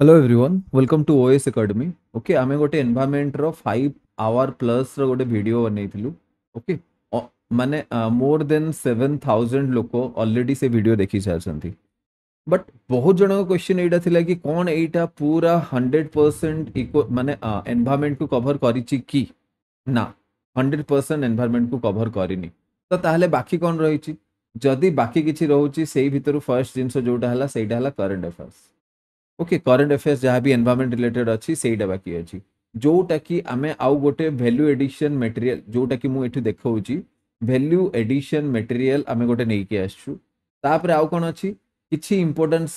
Hello everyone welcome to OS academy. Okay आमे गोटे environment रो 5 आवर प्लस रो गोटे वीडियो बनैथिलु। ओके माने मोर देन 7,000 लोक ऑलरेडी से वीडियो देखि सारछंती। बट बहुत जन क्वेश्चन एटा थिला कि कोन एटा पूरा 100% इको माने एनवायरनमेंट को कवर करिछि कि ना 100% एनवायरनमेंट को कवर करिनी। तो ताहले बाकी कोन रहिछि? जदि बाकी किछि रहउछि सेही भितरु फर्स्ट जिंस जोटा हला सेटा हला current affairs. Okay current affairs जहाँ भी एनवायरनमेंट रिलेटेड अच्छी सेटा बाकी अच्छी जोटा कि आमे आउ गोटे वैल्यू एडिशन मटेरियल जोटा कि मु एठी देखौची वैल्यू एडिशन मटेरियल आमे गोटे नै के आछू। तापर आउ कोन अछि किछि इंपोर्टेंट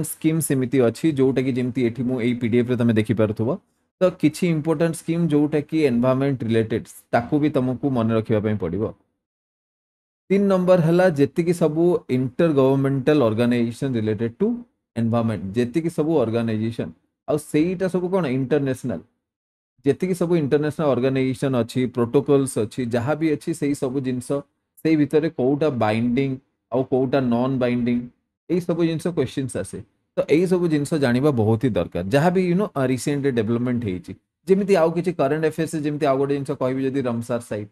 स्कीम्स एमिति अछि जोटा कि जेमति एठी मु एई पीडीएफ रे तमे देखि पारथुबो। तो किछि इंपोर्टेंट स्कीम जोटा कि एनवायरनमेंट रिलेटेड ताकू भी तुमको मन रखिबा पई पड़िबो। 3 नंबर है जेतिकी सबू inter governmental organisation related to environment जेतिकी सबू ऑर्गेनाइजेशन आउ सेईटा सबू कोन इंटरनेशनल जेतिकी सबू इंटरनेशनल ऑर्गेनाइजेशन अच्छी प्रोटोकॉल्स अच्छी जहाँ भी अच्छी सेई सबू जिंस सेई भितरे कोउटा बाइंडिंग आउ कोउटा नॉन बाइंडिंग एई सबू जिंस क्वेश्चंस आसे। तो एई सबू जिंस जानिबा बहुत ही दरकार जहाँ भी रिसेंट डेवलपमेंट हेची जेमिति आउ किछि करंट अफेयर्स जेमिति आउ गोटे जिंस कहबी जदि रमसार साइट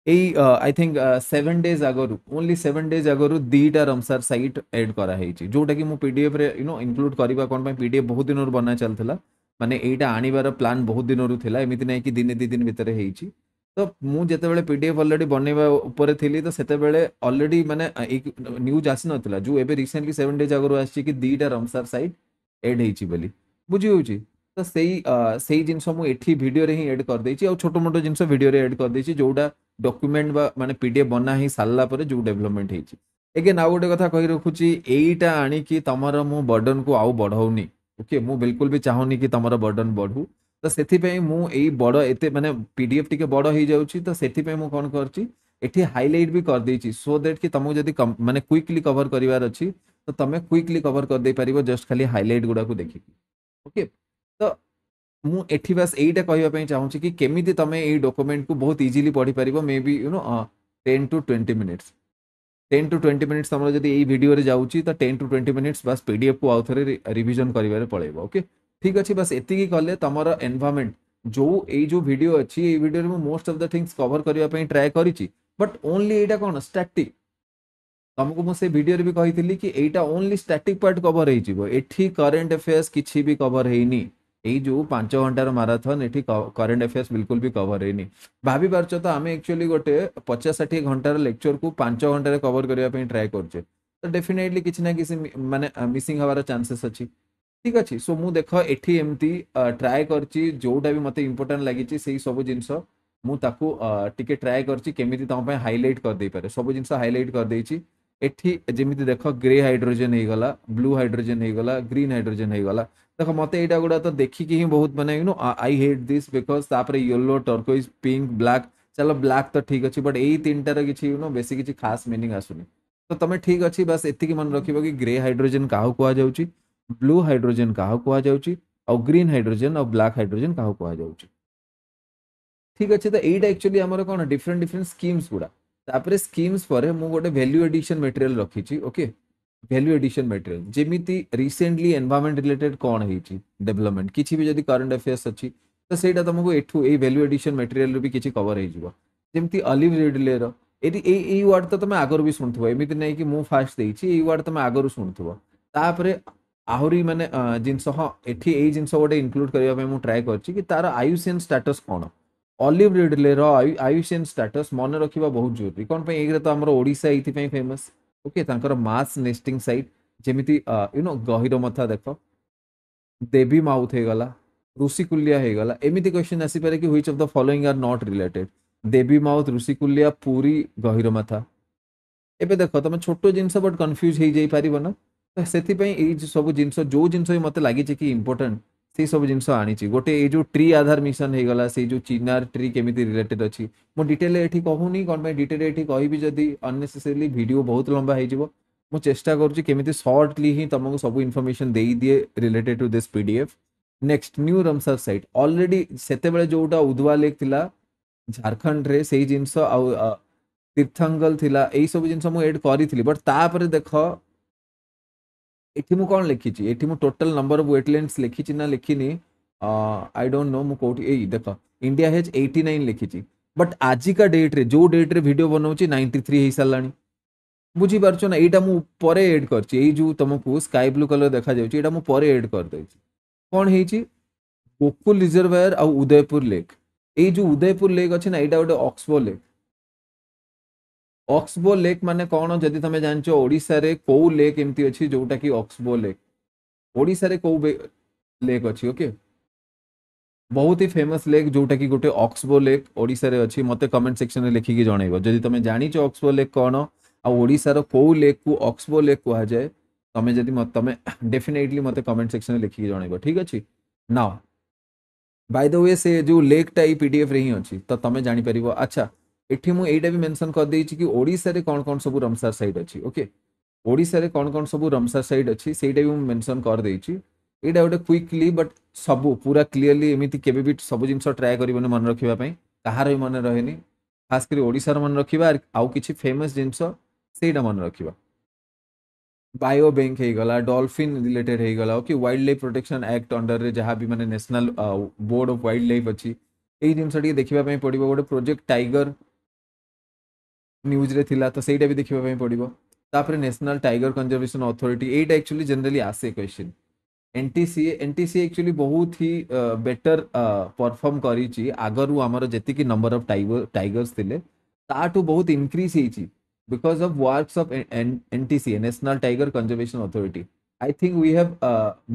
एई आई थिंक 7 डेज आगरु ओनली 7 डेज आगरु दीटा रमसार साइट एड करा हेची जोटा कि मु पीडीएफ रे इंक्लूड करबा कोन पई पीडीएफ बहुत दिन बना चलथिला माने एइटा आनिबार प्लान बहुत दिन थिला एमिति नै कि दिने दी दिन भितर हेची। तो मु जेते बेले पीडीएफ ऑलरेडी बनेबा ऊपर थिली तो सेते बेले ऑलरेडी माने एक न्यूज आसी नथिला जो एबे रिसेंटली 7 डेज आगरु आसी कि दीटा रमसार साइट एड हेची बोली बुझी होची। तो सेई जिनस मु एठी वीडियो रे ही एड कर देची और छोटो मोटो जिनस वीडियो रे एड कर देची जोटा डॉक्यूमेंट बा माने पीडीएफ बना ही सारला परे जो डेवलपमेंट हेची। एगेन आउ गोटे कथा कहि रखुची एईटा आनी कि तमर मु बर्डन को आउ बढ़ाउनी। ओके मु बिल्कुल भी चाहूनी कि तमर बर्डन बढ़ू। तो सेथि पे मु एई बड़ एते माने पीडीएफ टिके बड़ हो जाउची तो सेथि पे मु कोन करची एठी हाइलाइट भी कर देची सो दैट कि तमु जदी माने क्विकली कवर करिवार अछि तो तमे क्विकली कवर कर दे परिबो जस्ट खाली हाइलाइट गुडा को देखि। ओके तो मु एठी बस एइटा कहबा पई चाहूची कि केमिति तमे एई डॉक्यूमेंट को बहुत इजीली पढ़ी परिबो may be 10 to 20 minutes 10 to 20 minutes तमरो जदी एई वीडियो रे जाउची तो 10 to 20 मिनिट्स बस पीडीएफ को आउथरे रिवीजन करिवारे पळेबो। ओके ठीक अछि बस एतिकी कले तमरो एनवायरनमेंट जो वीडियो अछि एई वीडियो रे मु most of the things cover करिवा पई ट्राई करिची बट ओनली एइटा कोन स्टैटिक तुमको मु से वीडियो रे भी कही कि एटा ओनली स्टैटिक पार्ट कवर हो एठी करंट अफेयर्स किछि भी कवर हेनी। एई जो 5 घंटार माराथन एठी करंट अफेयर्स बिल्कुल भी कवर हेनी। भाभी पारछ तो आमे एक्चुअली गोटे 50-60 घंटार लेक्चर को 5 घंटार कवर करिया पे ट्राई करछे तो डेफिनेटली किछि ना किछि माने मिसिंग हवार चांसेस अछि। ठीक अछि सो मु देख एठी एमती ट्राई करछि जोटा भी मते इंपोर्टेंट लागिछि सेही सब जिंस मु ताकू टिके ट्राई करछि केमिति तम पे हाइलाइट कर दे पारे सब जिंस हाइलाइट कर देछि। एठी जेमिति देख ग्रे हाइड्रोजन हो गला ब्लू हाइड्रोजन हो गला ग्रीन हाइड्रोजन हो गला देख मते एटा गुडा तो देखिकी ही बहुत माने आई हेट दिस बिकॉज तापर येलो टर्कोइज पिंक ब्लैक चलो ब्लैक तो ठीक अच्छी बट यही तीनटार किसी बेसी किसी खास मीनिंग आसुनी। तो तुम ठीक अच्छी बस एतिकी मन रखिबो कि ग्रे हाइड्रोजन काहू कुआ जाउची ब्लू हाइड्रोजन काहू कुआ जाउची और ग्रीन हाइड्रोजन और ब्लैक हाइड्रोजन काहू कुआ जाउची। ठीक अच्छे तो यहीटा एक्चुअली आमर कौन डिफरेंट डिफरेंट स्कीम्स गुड़ा तापर स्कीम्स पर मु गोटे वैल्यू एडिशन मटेरियल रखी। ओके वैल्यू एडिशन मटेरियल जेमिति रिसेंटली एनवायरनमेंट रिलेटेड कौन होती डेवलपमेंट किसी भी जदि करंट अफेयर्स अच्छी तो सहीटा तुमको एठू ए वैल्यू एडिशन मटेरियल भी किसी कवर हो जमी अलिव रिडलेर ये वर्ड तो तुम आगर भी शुणुव एमती नहीं कि मुझे फास्ट देती वर्ड तुम आगर शुणुव तापर आहरी माने जिनस हाँ एठी ए जिनस गोटे इनक्लूड करने ट्राए कर तार आयुषियन स्टेटस कौन अलिव रिडले आयुषियन स्टेटस मन रखा बहुत जरूरी कौन एक तो आम ओडिशा ये फेमस। ओके तांकर मास नेस्टिंग साइट जेमिति गहिर मथा देख देवी माउथ हो गला ऋषिकुलिया हो गला एमिति क्वेश्चन आसी पारे कि which of the following are not related Devi mouth Rushikulya Puri गहिर मथा एबे देख तुम छोट जिनस बट कन्फ्यूज हो जाई पारिबो ना। तो से सब जिनस जो जिनस भी मते लागी कि इंपोर्टेंट से सब जिनस आनी गोटे ये जो ट्री आधार मिशन हो गला से जो चिनार ट्री केमिति रिलेटेड अच्छी मो डिटेल एठी कहूनी कौन पे डिटेल एठी कहबी जदी अननेसेसरीली वीडियो बहुत लंबा हो जिवो मु चेष्टा करूची केमिति शॉर्टली ही तुमको सब इनफॉरमेशन दे दिए related to this PDF. Next new Ramsar site already सेते बेले जोटा उद्वा लेक थिला झारखंड रे सेही जिनस तीर्थंगल थिला एई सब जिनस मु ऐड करी थिली बट तापर देख एठी मु कौन लिखी एठी मु टोटल नंबर ऑफ वेटलैंड्स लिखी ना लिखिनी आई डोंट नो मु कोठी एई देखो इंडिया हैज 89 लिखी बट आज का डेट रे जो डेट रे वीडियो बनाउची 93 हे सालानी बुझी पारछो ना एटा मु परे ऐड करची एई जो तुमको स्काई ब्लू कलर देखा जाउची एटा मु परे ऐड कर देची कौन हेची गोकुल रिजर्वायर आ उदयपुर लेक एई जो उदयपुर लेक अछि ना एटा गोटे ऑक्सबो लेक ऑक्सबो लेक माने कौन जदि तुम जानचो ओडिसा रे को लेक एमती अछि जोटा कि ऑक्सबो लेक ओडिसा रे को लेक अछि ओके बहुत ही फेमस लेक जोटा कि गोटे ऑक्सबो लेक ओडिसा रे अछि मते कमेंट सेक्शन रे लिखि जणैबो जदि तुम जानिचो ऑक्सबो लेक कौन आ ओडिसा रो को लेक को ऑक्सबो लेक कहा जाए तमे जदि तमे डेफिनेटली मते कमेंट सेक्शन रे लिखि जणैबो ठीक अछि नाउ बाय द वे से जो लेक टा ई पीडीएफ रे ही अछि तो तमे जानि परिबो अच्छा एठी मु एटा भी मेंशन कर देछि कि ओडिसा रे कोन कोन सब रमसार साइट अछि ओके ओडिसा रे कोन कोन सब रमसार साइट अछि सेटा भी मु मेंशन कर देछि एटा गोटे क्विकली बट सब पूरा क्लियरली एमिति केबे भी सब जिंस ट्राई करिवने मन रखिबा पई कहार भी मन रहेनी खास करी ओडिसा र मन रखिबा आउ किछि फेमस जिंस सेटा मन रखिबा बायो बैंक हो गला डॉल्फिन रिलेटेड हो गला okay wild life protection act under रे जहाँ भी माने national board of wild life अच्छी यही जिन देखा पड़ो गोटे प्रोजेक्ट टाइगर न्यूज रे थिला तो ସେଇଟା भी देखा पड़ो तापर नेशनल टाइगर कंजर्वेशन अथॉरिटी एटा एक्चुअली जनरली आसे क्वेश्चन एनटीसीए एक्चुअली बहुत ही बेटर परफॉर्म करी आगरू आमर जेतिकी नंबर ऑफ टाइगर्स थिले ताठू बहुत इंक्रीज होईची because of works of NTCA national tiger conservation authority I think we have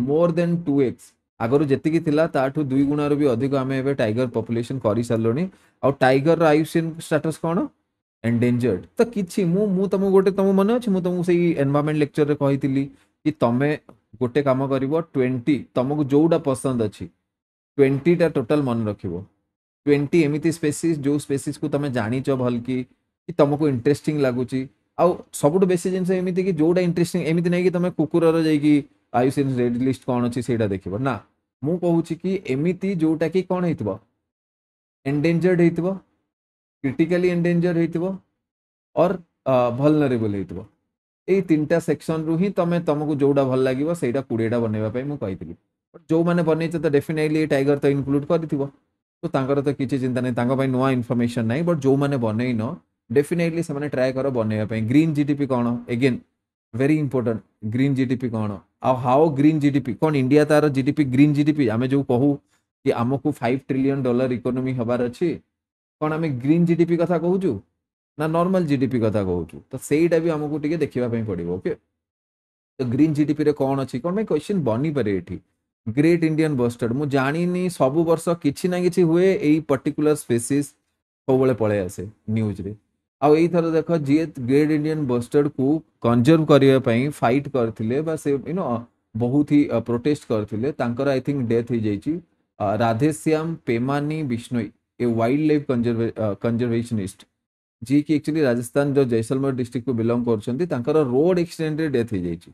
more than 2x आगरू जेतिकी थिला ताठू 2 गुणार भी अधिक आमे एबे टाइगर पॉपुलेशन करी सारलोनी और टाइगर आयुषन स्टेटस कोन एंडेंजर्ड तो किछि मु तुम गोटे तुम मन अछि मु तुमको सही एनवायरनमेंट लेक्चर रे कहितली कि तमे गोटे काम करिवो 20 तुमको जोटा पसंद अछि 20 टा टोटल मन रखिवो 20 एमिति स्पेसीज जो स्पेसीज को तुम जानिच भल कि तुमको इंटरेस्टिंग लगुची आउ सबुठ बेसी जिनस एमिति कि जोटा इंटरेस्टिंग एमिति नै कि तुम कुकुरर जाइकी आयुसीएन रेड लिस्ट कोन अछि सेटा देखिबो ना मु कहूची कि एमिति जोटा कि कोन हेतबो एंडेंजर्ड हेतबो क्रिटिकली एंडेंजर हेतबो और भलनरेबल हेतबो एई तीनटा सेक्शन रु ही तमे तुमको जोटा भल लागिवो सेटा 20 टा बनेबा पई मु कहितली बट जो माने बनेछ तो डेफिनेटली टाइगर तो इंक्लूड करथिबो तो तांकर तो किछि चिंता नै तांगा पई नुवा इन्फॉर्मेशन नै बट जो माने बनै न डेफिनेटली से माने ट्राई करो बनेबा पई ग्रीन जीडीपी कोन again very important green GDP कोन आ हाउ ग्रीन जीडीपी कोन इंडिया तार जीडीपी ग्रीन जीडीपी आमे जो कहू कि हमको $5 ट्रिलियन इकोनॉमी हबार अछि कोन आमे ग्रीन जीडीपी कथा कहूछु ना नॉर्मल जीडीपी कथा कहूछु तो सेटा भी हमको टिके देखिबा पई पड़िबो ओके तो ग्रीन जीडीपी रे कौन अच्छी कौन क्वेश्चन बनी पारे एठी ग्रेट इंडियन बस्टर्ड मु जानिनी सब वर्ष किछि ना किछि हुए एई पर्टिकुलर स्पेसीज सबले पळे आसे न्यूज रे आ एई थर देखो जे ग्रेट इंडियन बस्टर्ड को कंजर्व करिया पई फाइट करथिले बा से यू नो बहुत ही प्रोटेस्ट करथिले तांकर आई थिंक डेथ हो जाईची Radheshyam पेमानी Bishnoi a wild life conservationist जी की एक्चुअली राजस्थान जो जैसलमेर डिस्ट्रिक्ट को बिलोंग करछंती तांकर रोड एक्सीडेंट रे डेथ हो जाईची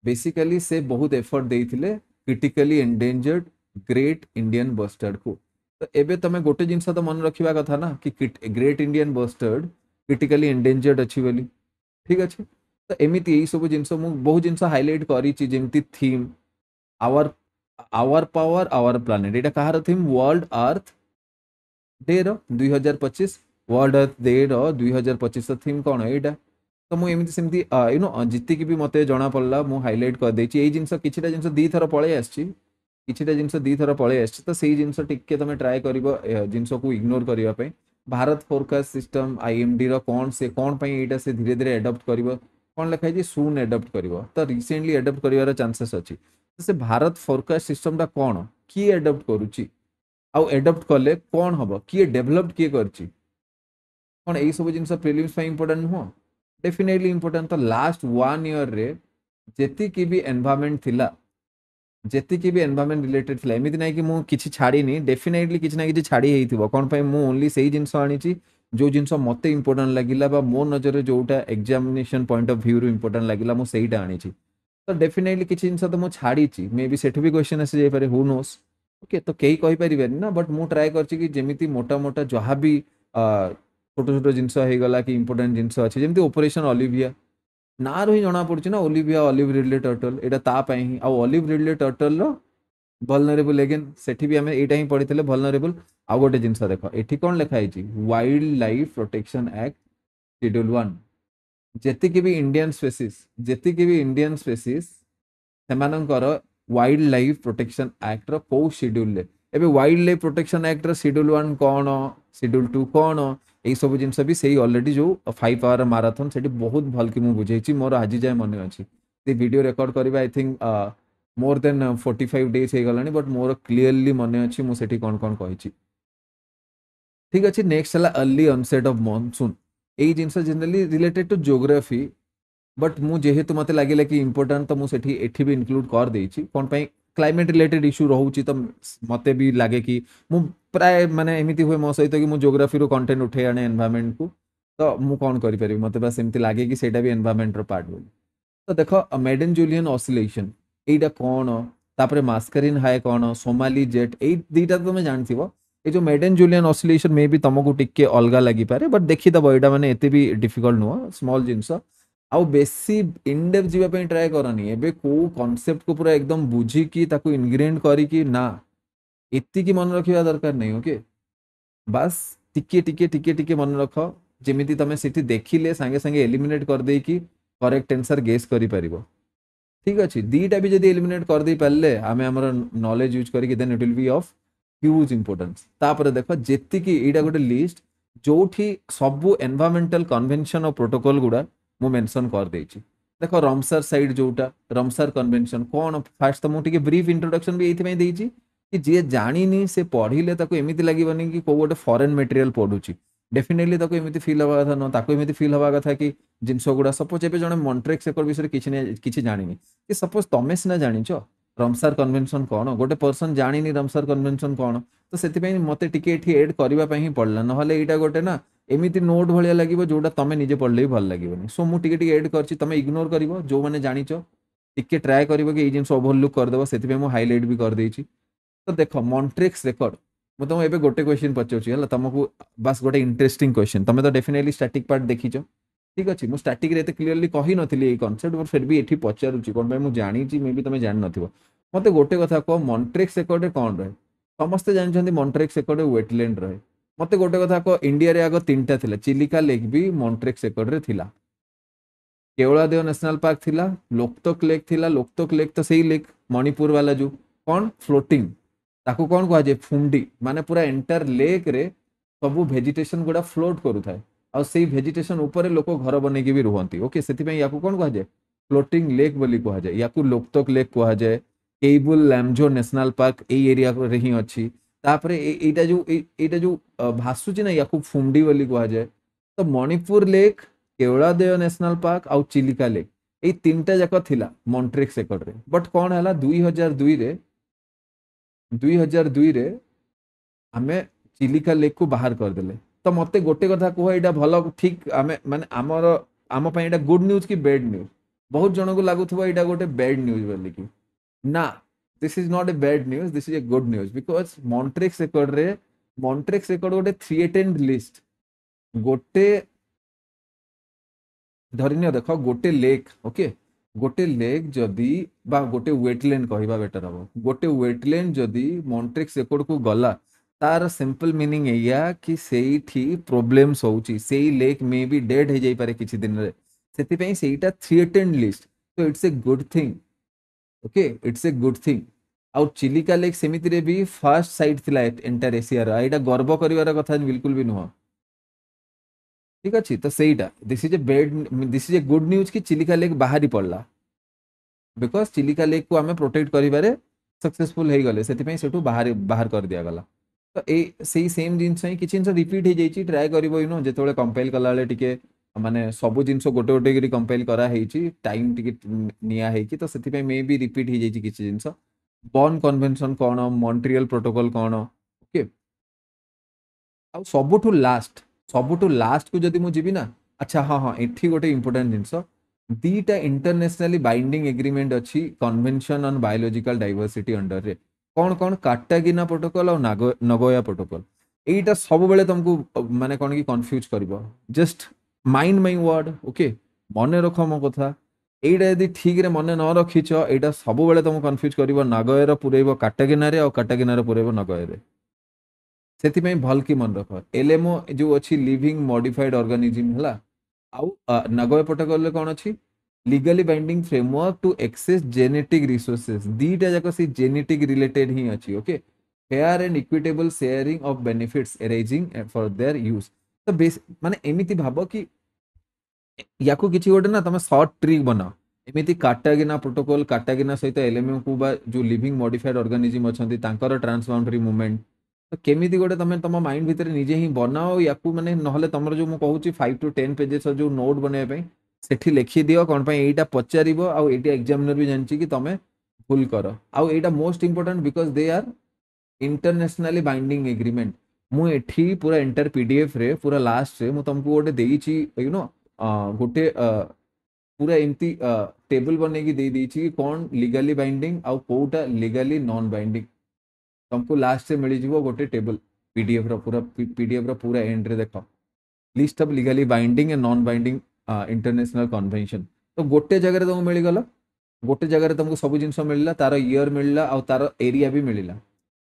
बेसिकली से बहुत एफर्ट देइथिले critically endangered great Indian bustard को तो एबे तमे गोटे जिंस तो मन रखिबा कथा ना कि great Indian bustard critically endangered अछि बोली ठीक अछि तो एमिति एई सब जिंस मु बहुत जिंस हाइलाइट करी छि जेमति theme our our power our planet एटा कहार थीम वर्ल्ड अर्थ डे रो 2025 वर्ल्ड अर्थ डे रो 2025 थीम कोन एटा तो मु एमिति सेमति यू नो जिति की भी मते जणा पड़ला मु हाइलाइट कर देछि एई जिंस किछिटा जिंस दी थर पळे आछि किछिटा जिंस दी थर पळे आछि तो सेई जिंस टिके तमे ट्राई करिवो जिंस को इग्नोर करिवा पे भारत फोरकास्ट सिस्टम आईएमडी रो कोन से कोन पई एटा से धीरे धीरे एडॉप्ट करिवो कोन लिखाइ जे सून एडॉप्ट करिवो तो रिसेंटली एडॉप्ट करिवार चांसेस अछि तो से भारत फोरकास्ट सिस्टम टा कोन की एडॉप्ट करूची आउ एडॉप्ट कले कोन हबो की डेवलप की करची कोन एई सब जिंस प्रीलिम्स पई इंपोर्टेंट नुहो डेफिनेटली इंपोर्टेंट तो लास्ट 1 ईयर रे जेति की भी एनवायरनमेंट थिला जेति की भी एनवायरनमेंट रिलेटेड थिला एमिति नै कि मु किछि छाड़ीनी डेफिनेटली किछि ना किछि छाड़ी हेइथिबो कोन पई मु ओनली सेही जिंस आनिछि जो जिंस मते इंपोर्टेंट लागिला बा मो नजर रे जोटा एग्जामिनेशन पॉइंट ऑफ व्यू रो इंपोर्टेंट लागिला मु सेहीटा आनिछि तो डेफिनेटली किछि जिंस तो मु छाड़ीछि मे बी सेठु भी क्वेश्चन आसी जाय पारे हु नोस ओके तो केही कहि परिबेनी ना बट मु ट्राई करछि कि जेमिति मोटा मोटा जहा भी छोट छोट जिनस हो गला कि इंपोर्टेंट जिनस अच्छे जमी ऑपरेशन ऑलिविया ନା ରୁ ହିଁ ଜଣା ପଡୁଛି ନା ଓଲିଭିଆ ଅଲିଭ रिडले टर्टल एटा ता ପାଇଁ ହିଁ ଆଉ ଅଲିଭ रिडले टर्टल ର vulnerable again ସେଠି ବି ଆମେ ଏଇଟା ହିଁ ପଢିଥିଲେ vulnerable ଆଉ ଗୋଟେ ଜିନିଷ ଦେଖ ଏଠି କଣ ଲେଖା ହେଇଛି wild life protection act schedule 1 ଯେତିକି ବି ଇଣ୍ଡିଆନ ସ୍ପେସିସ୍ ଯେତିକି ବି ଇଣ୍ଡିଆନ ସ୍ପେସିସ୍ ସେମାନଙ୍କର वाइल्ड लाइफ प्रोटेक्शन एक्ट ର କୋଉ शेड्यूल ରେ ଏବେ वाइल्ड लाइफ प्रोटेक्शन एक्ट ର शेड्यूल 1 कौन शेड्यूल 2 कौन এই ସବୁ ଜିନିଷ ବି ସେଇ ଅଲରେଡି ଯୋଉ 5 ଆୱାର ମାରାଥନ ସେଠି ବହୁତ ଭଲ କି ମୁଁ ବୁଝେଇଛି ମୋର ଆଜି ଯାଏ ମନେ ଅଛି ସେ ଭିଡିଓ ରେକର୍ଡ କରିବା I think more than 45 days ହେଇଗଲାଣି ବଟ୍ ମୋର କ୍ଲିୟରଲି ମନେ ଅଛି ମୁଁ ସେଠି କଣ କଣ କହିଛି ଠିକ ଅଛି ନେକ୍ସଟ ହେଲା अर्ली onset of monsoon ଏଇ ଜିନିଷ ଜେନେରାଲି ରିଲେଟେड ଟୁ ଜିଓଗ୍ରାଫି बट मु जेहेतु मते लागिला कि इंपोर्टेंट तो मु सेठी एठी भी इंक्लूड कर देछि कोन पई क्लाइमेट रिलेटेड इशू रहउछि तो मते भी लागे कि मु प्राय माने एमिति हुए मो सहित कि मु ज्योग्राफी रो कंटेंट उठे आने एनवायरनमेंट को तो मु कोन करि परिबि मते बस एमिति लागे कि सेटा भी एनवायरनमेंट रो पार्ट बोली तो देखो मेडन जूलियन ऑसिलेशन एटा कोन तापरे मास्करिन हाई कोन सोमाली जेट ए दीटा तो तुम जानथिबो ए जो मेडन जूलियन ऑसिलेशन मे भी तुमको टिके अलगा लागि पारे बट देखि दबो एटा माने एते भी डिफिकल्ट नो स्मॉल जिंस आउ बेसी इनडेप्थ जीवा पे ट्राई करनी एबे को कांसेप्ट को पूरा एकदम बुझी की ताको इनग्रेंड करी की ना इत्ती की मन रखिया दरकार नहीं ओके बस टिके मन रख जेमिति तमे सिटी देखिले संगे संगे एलिमिनेट कर दे की करेक्ट आंसर गेस करि परिबो ठीक अछि दीटा भी जदी एलिमिनेट कर दे पाले आमे हमर नॉलेज यूज करी कि then it will be of huge importance तापर देखो जेति की एडा गोटे लिस्ट जोठी सबु एनवायरमेंटल कन्वेंशन और प्रोटोकॉल गुडा मु मेंशन कर देछि देखो रमसर साइड जोटा रमसर कन्वेंशन कोन फास्ट तो मु टिके ब्रीफ इंट्रोडक्शन भी एथि में देछि कि जे जानिनी से पढ़िले ताको एमिति लागिबनी कि को गोटे फॉरेन मटेरियल पढुछि डेफिनेटली ताको एमिति फील हवा कथा न ताको एमिति फील हवा कथा कि जिंस गुडा सपोज एबे जने मॉन्ट्रेक्स एकर विषय किछि जानिनी कि सपोज तमे सिना जानिछो रमसर कन्वेंशन कोन गोटे पर्सन जानिनी रमसर कन्वेंशन कोन तो सेति पई मते टिके एठी ऐड करबा पई ही पड़ला न हले एटा गोटे ना एमिति नोट भलिया लागिबो जोटा तमे निजे पढ़ले भी भल लागिबनी सो मु टिके टिके ऐड करछि तमे इग्नोर करिवो जो माने जानिछो टिके ट्राई करिवो कि ए जिंस ओवरलुक कर देबो सेति पई मु हाइलाइट भी कर देछि तो देखो मॉन्ट्रेक्स रिकॉर्ड मु तुम एबे गोटे क्वेश्चन पचाउछि हला तुमको बस गोटे इंटरेस्टिंग क्वेश्चन तमे तो डेफिनेटली स्टैटिक पार्ट देखिछो ठीक अछि मु स्टैटिक रे एते क्लियरली कहि नथिली ए कांसेप्ट पर फिर भी एठी पचारुछि कोन भाई मु जानि छि मे भी तमे जान नथिबो मते गोटे कथा को मॉन्ट्रेक्स रिकॉर्ड रे कोन रहे समस्त जानछन्ती मॉन्ट्रेक्स रिकॉर्ड रे वेटलैंड रहे मते गोटे कथा को इंडिया रे आगो तीनटा थिला चिलिका लेक भी मॉन्ट्रेक्स रिकॉर्ड रे थिला केवलादेव नेशनल पार्क थिला लोकतक लेक थिला लोकतक लेक तो सही लेक मणिपुर वाला जो कौन फ्लोटिंग ताको कौन कह जाए फुंडी माने पूरा एंटायर लेक रे सबु वेजिटेशन गुडा फ्लोट करू थाए और सेही वेजिटेशन ऊपर लोक घर बने भी रुहंती ओके सेति पई याकू कौन कह जाए फ्लोटिंग लेक बोली कह जाए याकू लोकतक लेक कह जाए केबुल लैमजो नेशनल पार्क ए एरिया रे ही अछि तापरे एटा जो भासुची ना याकू फुंडी बोली कह जाए तो Manipur lake Keoladeo national park आउ चिलिका लेक ए तीनटा जाक थिला मॉन्ट्रेक्स रेकॉर्ड रे बट कौन है 2002 रे आमे चिलिका लेक को बाहर कर देले तो मते गोटे कथा कह एटा भलो ठीक आमे माने हमर आम पई एटा गुड न्यूज की बैड न्यूज बहुत जन को लागुथबो एटा गोटे बैड न्यूज बोली की ना this is not a bad news this is a good news because Montreux record गोटे थ्रेटेन्ड लिस्ट गोटे धरिनियो देखो गोटे लेक ओके गोटे लेक जदि बा गोटे वेटलैंड कहबा बेटर हबो गोटे वेटलैंड जदि मॉन्ट्रेक्स रेकॉर्ड को गला तार सिंपल मीनिंग एया कि सेठी प्रॉब्लम्स होउची सेही लेक मे बी डेड हे जाई पारे किछि दिन रे सेति पई सेहीटा थ्रेटेन्ड लिस्ट तो it's a good thing okay it's a good thing आउ चिलिका लेक सेमिति रे भी फर्स्ट साइट थिला एंटायर एशिया रा एटा गर्व करिवार कथा बिल्कुल भी नुह ठीक अच्छे तो सहीटा this is a good news कि चिलिका लेक बाहरी पड़ला बिकज चिलिका लेक को आम प्रोटेक्ट करिबारे सक्सेसफुल हो गले से बाहर बाहर कर दिया गला तो ए सेही सेम जिनस ही किछि जिनस रिपीट हो जाइछि ट्राई करिवो नो जेतोले कंपाइल कला बेले टिके माने सब जिनस गोटे गोटे करी कंपाइल करा हेछि टाइम टिके निया हेछि तो सेति मे बी रिपीट हो जाइछि किछि जिनस बॉर्न कन्वेंशन कोन मॉन्ट्रियल प्रोटोकॉल कोन ओके आ सबुठु लास्ट को जदि मु जीवी ना अच्छा हाँ हाँ एठी गोटे इंपोर्टेंट जिनस दीटा इंटरनेशनली बाइंडिंग एग्रीमेंट अच्छी convention on biological diversity under रे कौन कौन कार्टागिना प्रोटोकॉल और नगोया प्रोटोकॉल एटा सब बेले तुमको माने कौन की कंफ्यूज करबो just mind my word okay मन रख मो कथा एटा यदि ठीक रे मन न रखिछ एटा सब बेले तुम कंफ्यूज करिवो नगयर पुरेइबो काटागिनारे और काटागिनारे पुरेइबो नगयरे सेथिପାଇଁ भल की मन रख एलएमओ जो अच्छी लिविंग मॉडिफाइड ऑर्गेनिज्म हला आउ नगय प्रोटोकॉल कौन अच्छी legally binding framework to access genetic resources दीटा जाक से जेनेटिक रिलेटेड ही अच्छी okay fair and equitable sharing of benefits arising for their use तो बेस माने एमिति भाबो कि याकू किछि गोटे ना तमे शॉर्ट ट्रिक बनाओ एमिति काटागिना प्रोटोकॉल काटागिना सहित एलएमएम को बा जो लिविंग मॉडिफाइड ऑर्गेनिज्म अछंती तांकर ट्रांसबाउंडरी मूवमेंट तो केमिति गोटे तमे तम माइंड भितर निजे ही बनाओ याकू माने नहले तमर जो मु कहूची 5 टू 10 पेजेस जो नोट बने पे सेठी लिखि दियो कोन पे एटा पचारिबो आ एटा एग्जामिनर भी जानची कि तमे फुल करो आ एटा most important because they are internationally binding agreement मु एठी पूरा एंटर पीडीएफ रे पूरा लास्ट रे मु तुमको गोटे देइची यू नो गोटे पूरा एमती टेबल बनेगी दे देइची कि कौन लीगली बाइंडिंग आउ कोटा लीगली नॉन बाइंडिंग तुमको लास्ट से मिल जीवो गोटे टेबल पीडीएफ रो पूरा एंड रे देखो list of legally binding and non binding international convention तो गोटे जगह तुमको मिल गला गोटे जगह तुमको सब जिन मिलला तार ईयर मिलला आ तार एरिया भी मिलला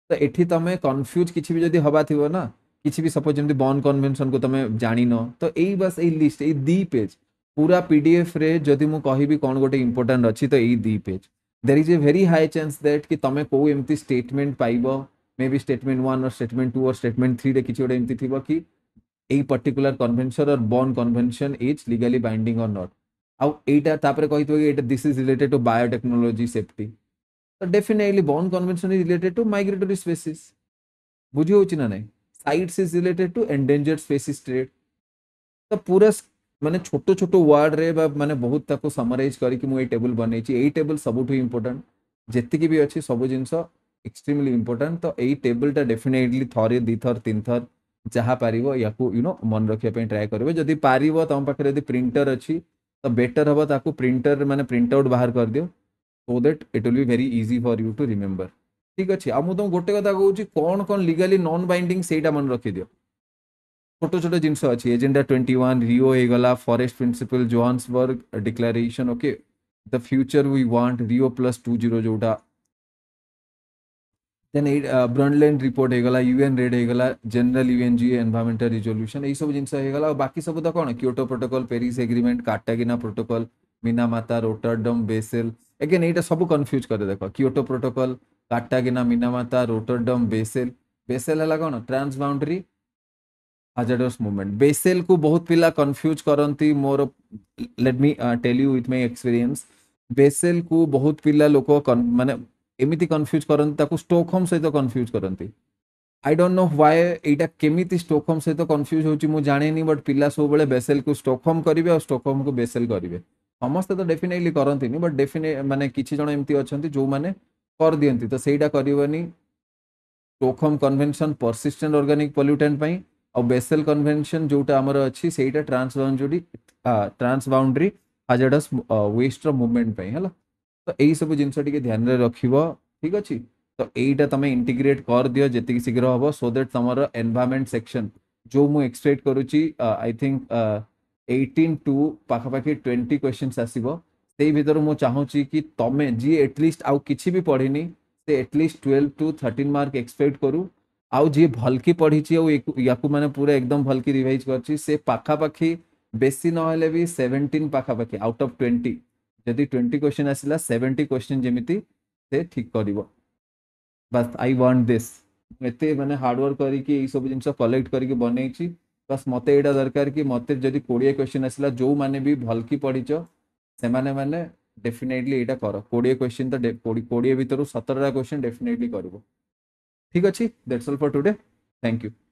तो एठी तमे कंफ्यूज किछि भी जदी हबा थिबो ना किछि भी सपोज जेमति बॉन कन्वेंशन को तमे जानि न तो एई बस एई लिस्ट एई दी पेज पूरा पीडीएफ रे जदी मु कहिबी कोन गोटे इंपोर्टेंट अछि तो एई दी page there is a very high chance that कि तमे को एमती स्टेटमेंट पाइबो मे बी स्टेटमेंट 1 और स्टेटमेंट 2 और स्टेटमेंट 3 रे किछि गोटे एमती थिबो कि ए पर्टिकुलर कन्वेंशन और Bonn convention is legally binding और नॉट आउ एटा तापरे कहितो कि एटा this is related to biotechnology safety तो definitely Bonn convention is related to migratory species बुझी होची ना नहीं CITES is related to endangered species trade तो पूरा माने छोटो छोटो वर्ड रे माने बहुत ताको समराइज करी कि मु ए टेबल बनै छी ए टेबल सबुठु इंपोर्टेंट जेतिकी भी अछि सब जिंस एक्सट्रीमली इंपोर्टेंट तो ए टेबल टा डेफिनेटली थरे दी थर तीन थर जहाँ पारिबो याकू यू नो मन रखिया पे ट्राई करबे जदी पारिबो तम पाखरे यदि प्रिंटर अछि तो बेटर हबो ताको प्रिंटर माने प्रिंट आउट बाहर कर दियो so that it will be very easy for you to remember ठीक अछि आ मु तुम गोटे कथा कहूची कोन कोन लीगली नॉन बाइंडिंग सेटा मन रखि दियो छोटो छोटो जिंस अछि एजेंडा 21 रियो हे गला forest principle Johannesburg declaration okay the future we want Rio +20 जोटा देन ब्रंडलैंड रिपोर्ट हे गला यूएन रेड हे गला जनरल यूएनजी एनवायरमेंटल रिजोल्यूशन ए सब जिंस हे गला और बाकी सब तो कोन Kyoto protocol Paris agreement Cartagena protocol Minamata Rotterdam Basel again एटा सब कंफ्यूज करे देखो Kyoto protocol Cartagena Minamata Rotterdam Basel Basel हला कोन trans boundary hazardous movement Basel को बहुत पिला कंफ्यूज करंती मोर let me tell you with my experience Basel को बहुत पिला लोक माने एमिति कंफ्यूज करंती ताको स्टॉकहोम सहित कंफ्यूज करंती आई डोंट नो व्हाई एटा केमिति स्टॉकहोम सहित कंफ्यूज होची मु जाने नी बट पिला सब बेले बेसेल को स्टॉकहोम करिवे और स्टॉकहोम को बेसेल करिवे समस्त तो डेफिनेटली करंती नी बट डेफिनेट माने किछि जण एमिति अछंती जो माने कर दियंती तो सेटा करिवनी Stockholm convention persistent organic pollutant पई और बेसेल कन्वेंशन जोटा हमर अछि सेटा ट्रांस बाउंड्री हाजर्डस वेस्ट रो मूवमेंट पई हला तो एई सब जिंस टिके ध्यान रे रखिबो ठीक अछि तो एटा तमे इंटीग्रेट कर दियो जेतिक शीघ्र हबो सो दैट तमरो एनवायरनमेंट सेक्शन जो मु एक्सपेक्ट करूची आई थिंक 18 टू पाखापाखि 20 क्वेश्चंस आसीबो सेई भीतर मु चाहूची कि तमे जी एटलीस्ट आउ किछि भी पढ़िनी से एटलीस्ट 12 टू 13 मार्क एक्सपेक्ट करू आउ जी भलकी पढ़ी याकू माने पूरा एकदम भलकी रिवाइज करछि से पाखापाखि बेसी नहले भी 17 पाखापाखि आउट ऑफ 20 जदि 20 क्वेश्चन आसिला 70 क्वेश्चन जेमिति से ठीक करिवो बस आई वांट दिस एते माने हार्ड वर्क करी कि ए सब जिंस कलेक्ट करी कि बनेछि बस मते एटा दरकार कि मते जदि 20 क्वेश्चन आसिला जो माने भी भलकी पढ़िचो से माने डेफिनेटली एटा करो 20 क्वेश्चन तो 20 भीतर 17 क्वेश्चन डेफिनेटली करबो ठीक अछि that's all for today thank you